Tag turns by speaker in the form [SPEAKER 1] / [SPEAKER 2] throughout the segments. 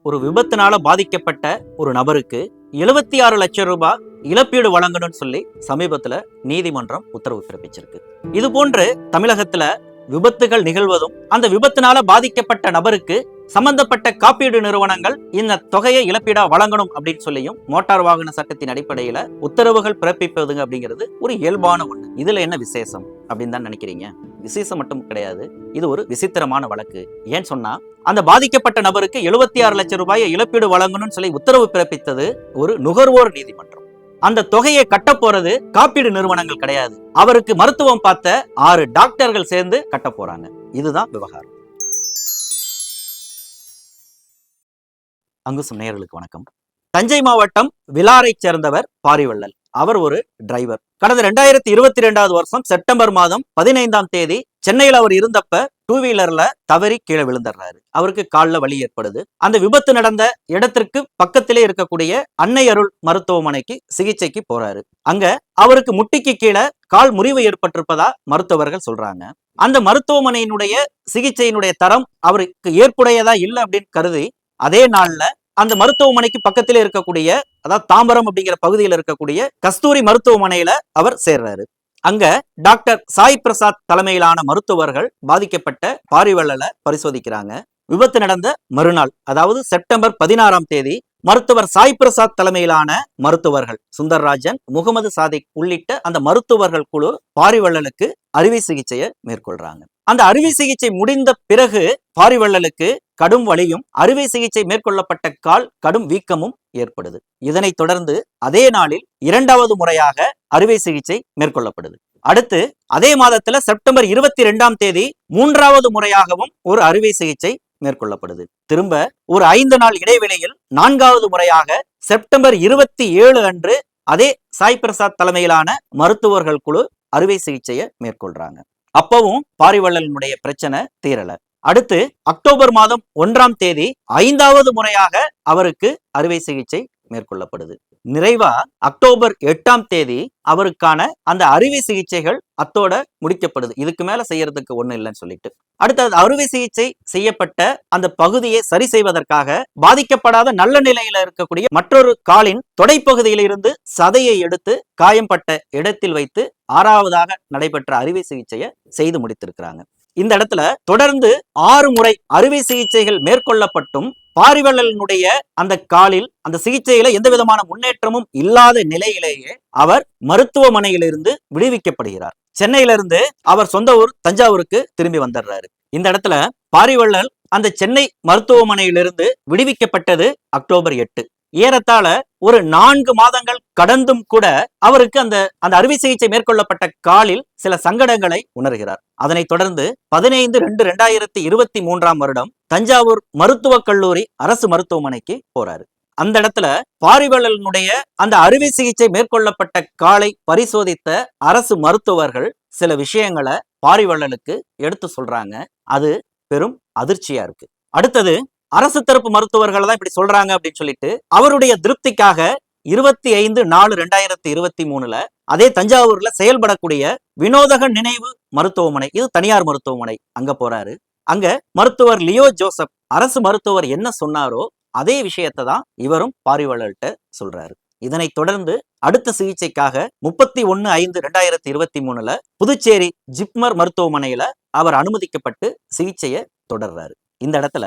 [SPEAKER 1] ஒரு விபத்தினால பாதிக்கப்பட்ட ஒரு நபருக்கு 76 லட்சம் ரூபாய் இழப்பீடு வழங்கணும்னு சொல்லி சமீபத்துல நீதிமன்றம் உத்தரவு பிறப்பிச்சிருக்கு. இது போன்று தமிழகத்துல விபத்துகள் நிகழ்வதும் அந்த விபத்தினால பாதிக்கப்பட்ட நபருக்கு சம்பந்தப்பட்ட காப்பீடு நிறுவனங்கள் இந்த தொகையை இழப்பீடா வழங்கணும் அப்படின்னு சொல்லியும் மோட்டார் வாகன சட்டத்தின் அடிப்படையில உத்தரவுகள் பிறப்பிப்பதுங்க அப்படிங்கிறது ஒரு இயல்பான ஒண்ணு. இதுல என்ன விசேஷம் அப்படின்னு தான் நினைக்கிறீங்க? விசேஷம் மட்டும் கிடையாது, இது ஒரு விசித்திரமான வழக்கு. ஏன்னு சொன்னா அந்த பாதிக்கப்பட்ட நபருக்கு 76 லட்சம் ரூபாயை இழப்பீடு வழங்கணும்னு சொல்லி உத்தரவு பிறப்பித்தது ஒரு நுகர்வோர் நீதிமன்றம். அந்த தொகையை கட்ட போறது காப்பீடு நிறுவனங்கள் கிடையாது, அவருக்கு மருத்துவம் பார்த்த 6 டாக்டர்கள் சேர்ந்து கட்ட போறாங்க. இதுதான் விவகாரம். அங்குசம் நேயர்களுக்கு வணக்கம். தஞ்சை மாவட்டம் விலாரை சேர்ந்தவர் பாரிவள்ளல். அவர் ஒரு டிரைவர். கடந்த 2022 வருஷம் செப்டம்பர் மாதம் 15ஆம் தேதி சென்னையில் அவர் இருந்தப்ப டூ வீலர்ல தவறி கீழே விழுந்துடுறாரு. அவருக்கு காலில் வலி ஏற்படுது. அந்த விபத்து நடந்த இடத்திற்கு பக்கத்திலே இருக்கக்கூடிய அன்னை அருள் மருத்துவமனைக்கு சிகிச்சைக்கு போறாரு. அங்க அவருக்கு முட்டிக்கு கீழே கால் முறிவு ஏற்பட்டிருப்பதா மருத்துவர்கள் சொல்றாங்க. அந்த மருத்துவமனையினுடைய சிகிச்சையினுடைய தரம் அவருக்கு ஏற்புடையதா இல்லை அப்படின்னு கருதி அதே நாள்ல அந்த மருத்துவமனைக்கு பக்கத்திலே இருக்கக்கூடிய, அதாவது தாம்பரம் அப்படிங்கிற பகுதியில் இருக்கக்கூடிய கஸ்தூரி மருத்துவமனையில அவர் சேர்றாரு. அங்க டாக்டர் சாய் பிரசாத் தலைமையிலான மருத்துவர்கள் பாதிக்கப்பட்ட பாரிவள்ளலை பரிசோதிக்கிறாங்க. விபத்து நடந்த மறுநாள், அதாவது செப்டம்பர் 16ஆம் தேதி மருத்துவர் சாய் பிரசாத் தலைமையிலான மருத்துவர்கள் சுந்தர்ராஜன், முகமது சாதிக் உள்ளிட்ட அந்த மருத்துவர்கள் குழு பாரிவள்ளலுக்கு அறுவை சிகிச்சையை மேற்கொள்றாங்க. அந்த அறுவை சிகிச்சை முடிந்த பிறகு பாரிவள்ளலுக்கு கடும் வலியும் அறுவை சிகிச்சை மேற்கொள்ளப்பட்ட கால் கடும் வீக்கமும் ஏற்படுது. இதனைத் தொடர்ந்து அதே நாளில் 2வது முறையாக அறுவை சிகிச்சை மேற்கொள்ளப்படுது. அடுத்து அதே மாதத்துல செப்டம்பர் 22ஆம் தேதி 3வது முறையாகவும் ஒரு அறுவை சிகிச்சை மேற்கொள்ளப்படுது. திரும்ப ஒரு 5 நாள் இடைவெளியில் 4வது முறையாக செப்டம்பர் 27 அன்று அதே சாய் பிரசாத் தலைமையிலான மருத்துவர்கள் குழு அறுவை சிகிச்சையை மேற்கொள்றாங்க. அப்பவும் பாரிவள்ளலினுடைய பிரச்சனை தீரல. அடுத்து அக்டோபர் மாதம் 1ஆம் தேதி 5வது முறையாக அவருக்கு அறுவை சிகிச்சை மேற்கொள்ளப்படுது. நிறைவா அக்டோபர் 8ஆம் தேதி அவருக்கான அந்த அறுவை சிகிச்சைகள் அத்தோட முடிக்கப்படுது. இதுக்கு மேல செய்யறதுக்கு ஒண்ணு இல்லைன்னு சொல்லிட்டு அடுத்தது அறுவை சிகிச்சை செய்யப்பட்ட அந்த பகுதியை சரி செய்வதற்காக பாதிக்கப்படாத நல்ல நிலையில இருக்கக்கூடிய மற்றொரு காலின் தொடைப்பகுதியில் இருந்து சதையை எடுத்து காயம்பட்ட இடத்தில் வைத்து 6வதாக நடைபெற்ற அறுவை சிகிச்சையை செய்து முடித்திருக்கிறாங்க. இந்த இடத்துல தொடர்ந்து 6 முறை அறுவை சிகிச்சைகள் மேற்கொள்ளப்பட்டும் பாரிவள்ளலினுடைய அந்த காலில் அந்த சிகிச்சையில எந்த விதமான முன்னேற்றமும் இல்லாத நிலையிலேயே அவர் மருத்துவமனையிலிருந்து விடுவிக்கப்படுகிறார். சென்னையிலிருந்து அவர் சொந்த ஊர் தஞ்சாவூருக்கு திரும்பி வந்துடுறாரு. இந்த இடத்துல பாரிவள்ளல் அந்த சென்னை மருத்துவமனையிலிருந்து விடுவிக்கப்பட்டது அக்டோபர் 8. ஏறத்தாழ ஒரு 4 மாதங்கள் கடந்தும் கூட அவருக்கு அந்த அறுவை சிகிச்சை மேற்கொள்ளப்பட்ட காலில் சில சங்கடங்களை உணர்கிறார். அதனைத் தொடர்ந்து 15/2/2023 வருடம் தஞ்சாவூர் மருத்துவக் கல்லூரி அரசு மருத்துவமனைக்கு போறாரு. அந்த இடத்துல பாரிவள்ளலினுடைய அந்த அறுவை சிகிச்சை மேற்கொள்ளப்பட்ட காலை பரிசோதித்த அரசு மருத்துவர்கள் சில விஷயங்களை பாரிவள்ளலுக்கு எடுத்து சொல்றாங்க. அது பெரும் அதிர்ச்சியா இருக்கு. அடுத்தது அரசு தரப்பு மருத்துவர்கள் தான் இப்படி சொல்றாங்க அப்படின்னு சொல்லிட்டு அவருடைய திருப்திக்காக 25/4/2023 அதே தஞ்சாவூர்ல செயல்படக்கூடிய வினோதக நினைவு மருத்துவமனை, இது தனியார் மருத்துவமனை, அங்க போறாரு. அங்க மருத்துவர் லியோ ஜோசப் அரசு மருத்துவர் என்ன சொன்னாரோ அதே விஷயத்தை தான் இவரும் பாரிவள்ளல்கிட்ட சொல்றாரு. இதனைத் தொடர்ந்து அடுத்த சிகிச்சைக்காக 31/5/2023 புதுச்சேரி ஜிப்மர் மருத்துவமனையில அவர் அனுமதிக்கப்பட்டு சிகிச்சையை தொடர்றாரு. இந்த இடத்துல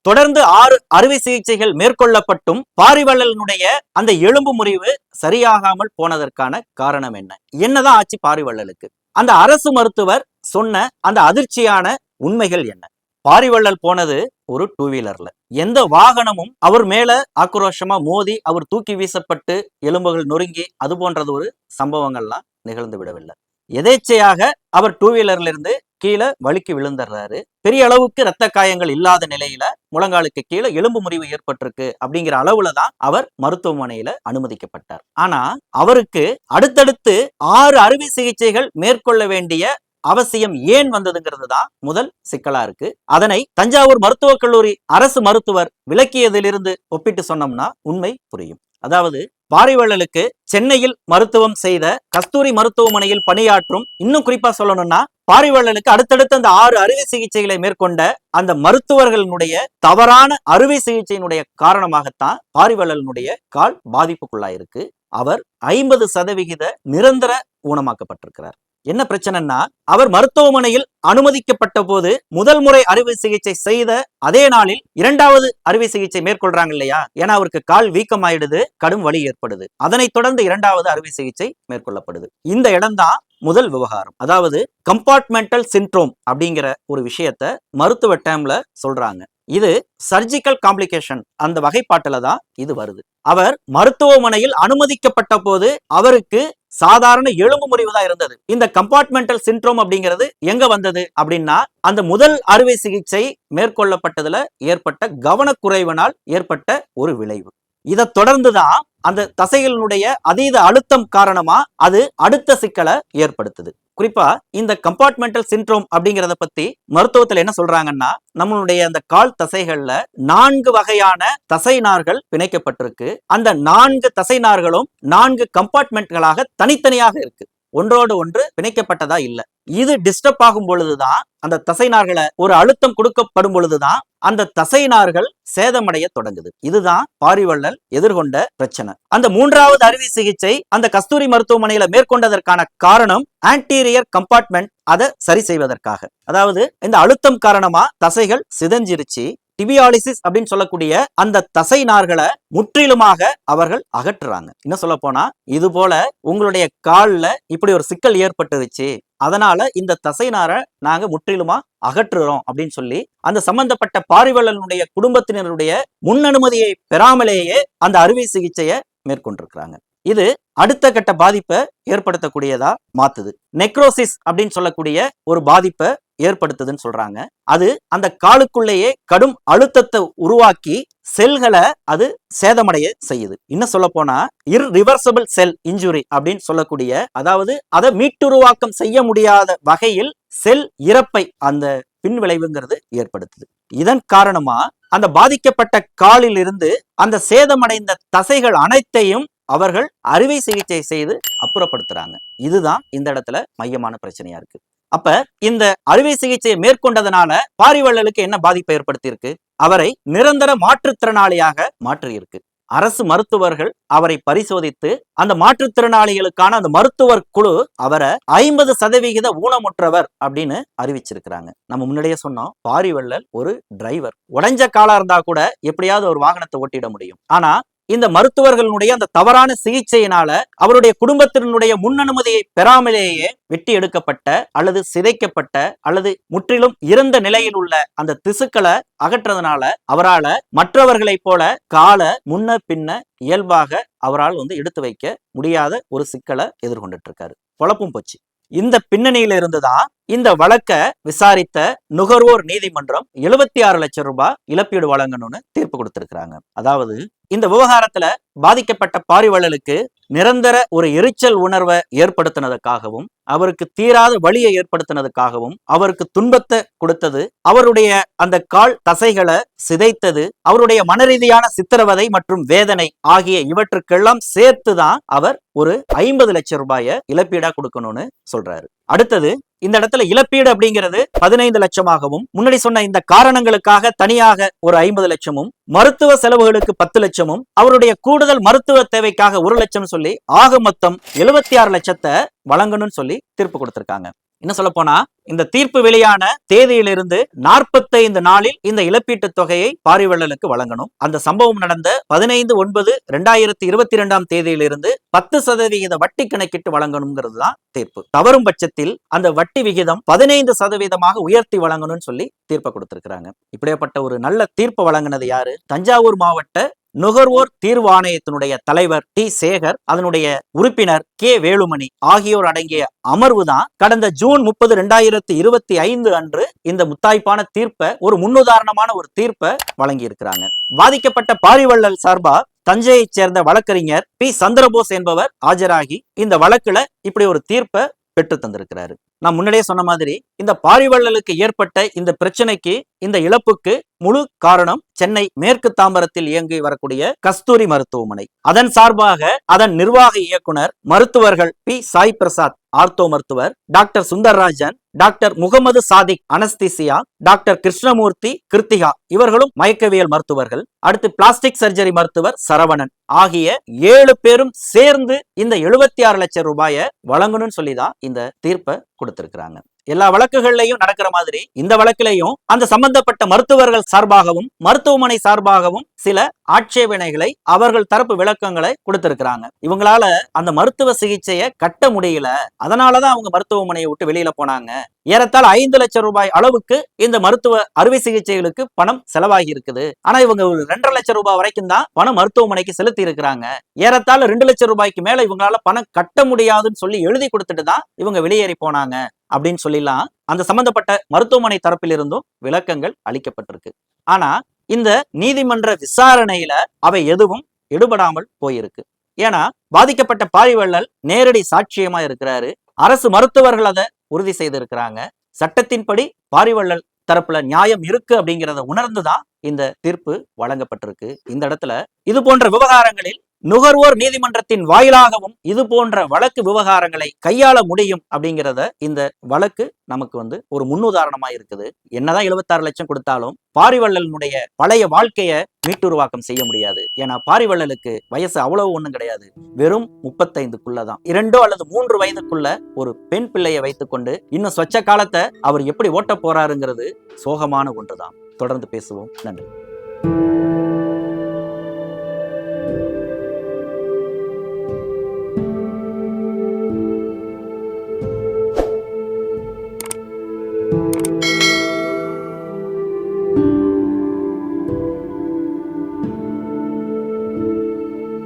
[SPEAKER 1] தொடர்ந்து 6 அறுவை சிகிச்சைகள் மேற்கொள்ளப்பட்டும் பாரிவள்ளலினுடைய அந்த எலும்பு முறிவு சரியாகாமல் போனதற்கான காரணம் என்ன? என்னதான் ஆச்சு பாரிவள்ளலுக்கு? அந்த அரசு மருத்துவர் சொன்ன அந்த அதிர்ச்சியான உண்மைகள் என்ன? பாரிவள்ளல் போனது ஒரு டூ வீலர்ல. எந்த வாகனமும் அவர் மேல ஆக்ரோஷமா மோதி அவர் தூக்கி வீசப்பட்டு எலும்புகள் நொறுங்கி அது போன்றது ஒரு சம்பவங்கள்லாம் நிகழ்ந்து விடவில்லை. எதேச்சையாக அவர் டூ வீலர்ல இருந்து கீழே வழுக்கி விழுந்துடுறாரு. பெரிய அளவுக்கு ரத்த காயங்கள் இல்லாத நிலையில முழங்காலுக்கு கீழே எலும்பு முறிவு ஏற்பட்டிருக்கு அப்படிங்கிற அளவுல தான் அவர் மருத்துவமனையில அனுமதிக்கப்பட்டார். ஆனா அவருக்கு அடுத்தடுத்து 6 அறுவை சிகிச்சைகள் மேற்கொள்ள வேண்டிய அவசியம் ஏன் வந்ததுங்கிறது தான் முதல் சிக்கலா இருக்கு. அதனை தஞ்சாவூர் மருத்துவக் கல்லூரி அரசு மருத்துவர் விளக்கியதிலிருந்து ஒப்பிட்டு சொன்னோம்னா உண்மை புரியும். அதாவது பாரிவள்ளலுக்கு சென்னையில் மருத்துவம் செய்த கஸ்தூரி மருத்துவமனையில் பணியாற்றும், இன்னும் குறிப்பா சொல்லணும்னா பாரிவள்ளலுக்கு அடுத்தடுத்து அந்த 6 அறுவை சிகிச்சைகளை மேற்கொண்ட அந்த மருத்துவர்களுடைய தவறான அறுவை சிகிச்சையினுடைய காரணமாகத்தான் பாரிவள்ளலினுடைய கால் பாதிப்புக்குள்ளாயிருக்கு. அவர் 50% நிரந்தர ஊனமாக்கப்பட்டிருக்கிறார். என்ன பிரச்சனைன்னா, அவர் மருத்துவமனையில் அனுமதிக்கப்பட்ட போது முதல் முறை அறுவை சிகிச்சை செய்த அதே நாளில் 2வது அறுவை சிகிச்சை மேற்கொள்றாங்க இல்லையா? ஏன்னா அவருக்கு கால் வீக்கமாயிடுது, கடும் வலி ஏற்படுது. அதனைத் தொடர்ந்து 2வது அறுவை சிகிச்சை மேற்கொள்ளப்படுது. இந்த இடம்தான் முதல் விவகாரம். அதாவது கம்பார்ட்மெண்டல் சிண்ட்ரோம் அப்படிங்கிற ஒரு விஷயத்த மருத்துவ டேர்ம்ல சொல்றாங்க. இது சர்ஜிக்கல் காம்ப்ளிகேஷன் அந்த வகைப்பாட்டுல தான் இது வருது. அவர் மருத்துவமனையில் அனுமதிக்கப்பட்ட போது அவருக்கு சாதாரண எலும்பு முறிவு தான் இருந்தது. இந்த கம்பார்ட்மெண்டல் சிண்ட்ரோம் அப்படிங்கிறது எங்க வந்தது அப்படின்னா, அந்த முதல் அறுவை சிகிச்சை மேற்கொள்ளப்பட்டதுல ஏற்பட்ட கவனக்குறைவினால் ஏற்பட்ட ஒரு விளைவு. இதை தொடர்ந்துதான் அந்த தசைகளினுடைய அதீத அழுத்தம் காரணமா அது அடுத்த சிக்கலை ஏற்படுத்துது. குறிப்பா இந்த கம்பார்ட்மெண்டல் சிண்ட்ரோம் அப்படிங்கறத பத்தி மருத்துவத்துல என்ன சொல்றாங்கன்னா, நம்மளுடைய அந்த கால் தசைகள்ல 4 வகையான தசை நார்கள் பிணைக்கப்பட்டிருக்கு. அந்த 4 தசை நார்களும் 4 கம்பார்ட்மெண்ட்களாக தனித்தனியாக இருக்கு. ஒன்றோடு ஒன்று பிணைக்கப்பட்டதா இல்ல. இது டிஸ்டர்ப் ஆகும் பொழுதுதான், அந்த தசை நார்களை ஒரு அழுத்தம் கொடுக்கப்படும் பொழுதுதான் அந்த தசை நார்கள் சேதமடைய தொடங்குது. இதுதான் பாரிவள்ளல் எதிர்கொண்ட பிரச்சனை. அந்த 3வது அறுவை சிகிச்சை அந்த கஸ்தூரி மருத்துவமனையில மேற்கொண்டதற்கான காரணம் ஆன்டீரியர் கம்பார்ட்மெண்ட் அதை சரி செய்வதற்காக. அதாவது இந்த அழுத்தம் காரணமா தசைகள் சிதைஞ்சிருச்சு. டிபியாலிசிஸ் அப்படின்னு சொல்லக்கூடிய அந்த தசை நார்களை முற்றிலுமாக அவர்கள் அகற்றுறாங்க. என்ன சொல்ல போனா, இது போல உங்களுடைய கால்ல இப்படி ஒரு சிக்கல் ஏற்பட்டுருச்சு, அதனால இந்த தசை நாரை நாங்க முற்றிலுமா அகற்றுறோம் அப்படின்னு சொல்லி அந்த சம்பந்தப்பட்ட பாரிவள்ளலுடைய குடும்பத்தினருடைய முன் அனுமதியை பெறாமலேயே அந்த அறுவை சிகிச்சையை மேற்கொண்டிருக்கிறாங்க. இது அடுத்த கட்ட பாதிப்பை ஏற்படுத்தக்கூடியதா மாத்துது. நெக்ரோசிஸ் அப்படின்னு சொல்லக்கூடிய ஒரு பாதிப்பை ஏற்படுத்துதுன்னு சொல்றாங்க. அது அந்த காலுக்குள்ளேயே கடும் அழுத்தத்தை உருவாக்கி செல்களை அது சேதமடைய செய்யுது. இன்னும் சொல்ல போனா இர்ரிவர்சிபிள் செல் இன்ஜுரி அப்படின்னு சொல்லக்கூடிய, அதாவது அதை மீட்டுருவாக்கம் செய்ய முடியாத வகையில் செல் இறப்பை அந்த பின் விளைவுங்கிறது ஏற்படுத்துது. இதன் காரணமா அந்த பாதிக்கப்பட்ட காலில் இருந்து அந்த சேதமடைந்த தசைகள் அனைத்தையும் அவர்கள் அறுவை சிகிச்சை செய்து அப்புறப்படுத்துறாங்க. இதுதான் இந்த இடத்துல மையமான பிரச்சனையா இருக்கு. அப்ப இந்த அறுவை சிகிச்சையை மேற்கொண்டதனால பாரிவள்ளலுக்கு என்ன பாதிப்பை ஏற்படுத்தி இருக்கு? அவரை நிரந்தர மாற்றுத்திறனாளியாக மாற்றி இருக்கு. அரசு மருத்துவர்கள் அவரை பரிசோதித்து அந்த மாற்றுத்திறனாளிகளுக்கான அந்த மருத்துவர் குழு அவரை 50% ஊனமுற்றவர் அப்படின்னு அறிவிச்சிருக்கிறாங்க. நம்ம முன்னாடியே சொன்னோம், பாரிவள்ளல் ஒரு டிரைவர். உடைஞ்ச காலா இருந்தா கூட எப்படியாவது ஒரு வாகனத்தை ஓட்டிட முடியும். ஆனா இந்த மருத்துவர்களுடைய அந்த தவறான சிகிச்சையினால அவருடைய குடும்பத்தினுடைய முன் அனுமதியை பெறாமலேயே வெட்டி எடுக்கப்பட்ட அல்லது சிதைக்கப்பட்ட அல்லது முற்றிலும் இறந்த நிலையில் உள்ள அந்த திசுக்களை அகற்றதுனால அவரால மற்றவர்களைப் போல காலை முன்ன பின்ன இயல்பாக அவரால் எடுத்து வைக்க முடியாத ஒரு சிக்கலை எதிர்கொண்டுட்டு இருக்காரு. குழப்பம் போச்சு. இந்த பின்னணியில இருந்துதான் இந்த வழக்க விசாரித்த நுகர்வோர் நீதிமன்றம் 76 லட்சம் ரூபாய் இழப்பீடு வழங்கணும்னு தீர்ப்பு கொடுத்திருக்கிறாங்க. அதாவது இந்த விவகாரத்துல பாதிக்கப்பட்ட பாரிவள்ளலுக்கு நிரந்தர ஒரு எரிச்சல் உணர்வை ஏற்படுத்தினதுக்காகவும், அவருக்கு தீராத வலியை ஏற்படுத்தினதுக்காகவும், அவருக்கு துன்பத்தை கொடுத்தது, அவருடைய அந்த கால் தசைகளை சிதைத்தது, அவருடைய மனரீதியான சித்திரவதை மற்றும் வேதனை ஆகிய இவற்றுக்கெல்லாம் சேர்த்துதான் அவர் ஒரு 50 லட்சம் ரூபாயை இழப்பீடா கொடுக்கணும்னு சொல்றாரு. அடுத்தது இந்த இடத்துல இழப்பீடு அப்படிங்கிறது 15 லட்சமாகவும், முன்னாடி சொன்ன இந்த காரணங்களுக்காக தனியாக ஒரு 50 லட்சமும், மருத்துவ செலவுகளுக்கு 10 லட்சமும், அவருடைய கூடுதல் மருத்துவ தேவைக்காக 1 லட்சம் சொல்லி ஆக மொத்தம் 76 லட்சத்தை வழங்கணும்னு சொல்லி தீர்ப்பு கொடுத்திருக்காங்க. என்ன சொல்ல போனா, இந்த தீர்ப்பு வெளியான தேதியிலிருந்து 45 நாளில் இந்த இழப்பீட்டு தொகையை பாரிவள்ளலுக்கு வழங்கணும். அந்த சம்பவம் நடந்த 15/9/2022 தேதியிலிருந்து 10% வட்டி கணக்கிட்டு வழங்கணுங்கிறது தான் தீர்ப்பு. தவறும் பட்சத்தில் அந்த வட்டி விகிதம் 15% உயர்த்தி வழங்கணும்னு சொல்லி தீர்ப்பை கொடுத்திருக்கிறாங்க. இப்படியாப்பட்ட ஒரு நல்ல தீர்ப்பை வழங்கினது யாரு? தஞ்சாவூர் மாவட்ட நுகர்வோர் தீர்வு ஆணையத்தினுடைய தலைவர் டி சேகர், அதனுடைய உறுப்பினர் கே வேலுமணி ஆகியோர் அடங்கிய அமர்வு தான் கடந்த ஜூன் 30, 2025 அன்று இந்த முத்தாய்ப்பான தீர்ப்பை, ஒரு முன்னுதாரணமான ஒரு தீர்ப்பை வழங்கி இருக்கிறாங்க. பாதிக்கப்பட்ட பாரிவள்ளல் சார்பா தஞ்சையைச் சேர்ந்த வழக்கறிஞர் பி சந்திரபோஸ் என்பவர் ஆஜராகி இந்த வழக்குல இப்படி ஒரு தீர்ப்பை பெற்று தந்திருக்கிறாரு. நான் முன்னாடியே சொன்ன மாதிரி இந்த பாரிவள்ளலுக்கு ஏற்பட்ட இந்த பிரச்சனைக்கு, இந்த இழப்புக்கு முழு காரணம் சென்னை மேற்கு தாம்பரத்தில் இயங்கி வரக்கூடிய கஸ்தூரி மருத்துவமனை. அதன் சார்பாக அதன் நிர்வாக இயக்குனர் மருத்துவர்கள் பி சாய் பிரசாத் ஆர்த்தோ மருத்துவர், doctor Sundararajan doctor Mohammed Sadiq anaesthesia, doctor Krishnamurthy Krithika இவர்களும் மயக்கவியல் மருத்துவர்கள். அடுத்து பிளாஸ்டிக் சர்ஜரி மருத்துவர் சரவணன் ஆகிய 7 பேரும் சேர்ந்து இந்த 76 லட்சம் ரூபாயை வழங்கணும்னு சொல்லிதான் இந்த தீர்ப்பை கொடுத்திருக்கிறாங்க. எல்லா வழக்குகள்லையும் நடக்கிற மாதிரி இந்த வழக்கிலையும் அந்த சம்பந்தப்பட்ட மருத்துவர்கள் சார்பாகவும் மருத்துவமனை சார்பாகவும் சில ஆட்சேபனைகளை அவர்கள் தரப்பு விளக்கங்களை கொடுத்திருக்கிறாங்க. இவங்களால அந்த மருத்துவ சிகிச்சையை கட்ட முடியல, அதனாலதான் அவங்க மருத்துவமனையை விட்டு வெளியில போனாங்க. ஏறத்தாழ 5 லட்சம் ரூபாய் அளவுக்கு இந்த மருத்துவ அறுவை சிகிச்சைகளுக்கு பணம் செலவாகி இருக்குது. ஆனா இவங்க 2.5 லட்சம் ரூபாய் வரைக்கும் தான் பணம் மருத்துவமனைக்கு செலுத்தி இருக்கிறாங்க. ஏறத்தாழ 2 லட்சம் ரூபாய்க்கு மேல இவங்களால பணம் கட்ட முடியாதுன்னு சொல்லி எழுதி கொடுத்துட்டு தான் இவங்க வெளியேறி போனாங்க அப்படின்னு சொல்லிலாம் அந்த சம்பந்தப்பட்ட மருத்துவமனை தரப்பில் இருந்தும் விளக்கங்கள் அளிக்கப்பட்டிருக்கு. ஆனா இந்த நீதிமன்ற விசாரணையில அவை எதுவும் எடுபடாமல் போயிருக்கு. ஏன்னா பாதிக்கப்பட்ட பாரிவள்ளல் நேரடி சாட்சியமா இருக்கிறாரு. அரசு மருத்துவர்கள் அதை உறுதி செய்திருக்கிறாங்க. சட்டத்தின்படி பாரிவள்ளல் தரப்புல நியாயம் இருக்கு அப்படிங்கிறத உணர்ந்துதான் இந்த தீர்ப்பு வழங்கப்பட்டிருக்கு. இந்த இடத்துல இது போன்ற விவகாரங்களில் நுகர்வோர் நீதிமன்றத்தின் வாயிலாகவும் இது போன்ற வழக்கு விவகாரங்களை கையாள முடியும் அப்படிங்கிறத இந்த வழக்கு நமக்கு ஒரு முன்னுதாரணமா இருக்குது. என்னதான் 76 லட்சம் கொடுத்தாலும் பாரிவள்ளலுடைய பழைய வாழ்க்கையை மீட்டுருவாக்கம் செய்ய முடியாது. ஏன்னா பாரிவள்ளலுக்கு வயசு அவ்வளவு ஒண்ணும் கிடையாது, வெறும் 35க்குள்ளதான். 2 அல்லது 3 வயதுக்குள்ள ஒரு பெண் பிள்ளையை வைத்துக்கொண்டு இன்னும் சொச்ச காலத்தை அவர் எப்படி ஓட்ட போறாருங்கிறது சோகமான ஒன்றுதான். தொடர்ந்து பேசுவோம். நன்றி.